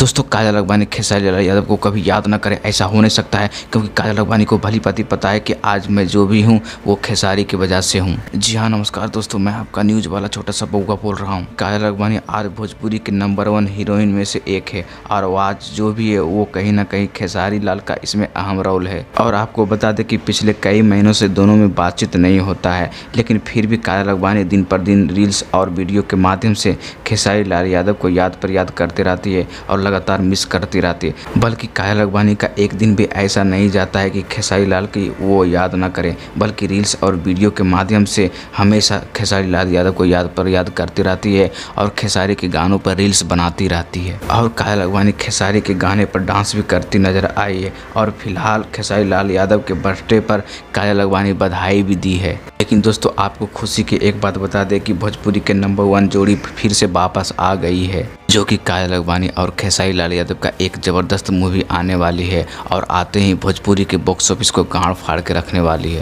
दोस्तों काजल अगवानी खेसारी लाल यादव को कभी याद ना करे ऐसा हो नहीं सकता है, क्योंकि काजल अगवानी को भली भांति पता है कि आज मैं जो भी हूँ वो खेसारी की वजह से हूँ। जी हाँ नमस्कार दोस्तों, मैं आपका न्यूज वाला छोटा सा बउआ बोल रहा हूँ। काजल अगवानी आज भोजपुरी के नंबर 1 हीरोइन में से एक है और वो आज जो भी है वो कहीं ना कहीं खेसारी लाल का इसमें अहम रोल है। और आपको बता दें कि पिछले कई महीनों से दोनों में बातचीत नहीं होता है, लेकिन फिर भी काजल अगवानी दिन पर दिन रील्स और वीडियो के माध्यम से खेसारी लाल यादव को याद पर याद करते रहती है और लगातार मिस करती रहती है। बल्कि काजल अगवानी का एक दिन भी ऐसा नहीं जाता है कि खेसारी लाल की वो याद ना करें, बल्कि रील्स और वीडियो के माध्यम से हमेशा खेसारी लाल यादव को याद पर याद करती रहती है और खेसारी के गानों पर रील्स बनाती रहती है। और काजल अगवानी खेसारी के गाने पर डांस भी करती नजर आई है और फिलहाल खेसारी लाल यादव के बर्थडे पर काजल अगवानी बधाई भी दी है। लेकिन दोस्तों आपको खुशी की एक बात बता दें कि भोजपुरी के नंबर 1 जोड़ी फिर से वापस आ गई है, जो कि काजल अगवानी और खेसारी लाल यादव का एक ज़बरदस्त मूवी आने वाली है और आते ही भोजपुरी के बॉक्स ऑफिस को गाड़ फाड़ के रखने वाली है।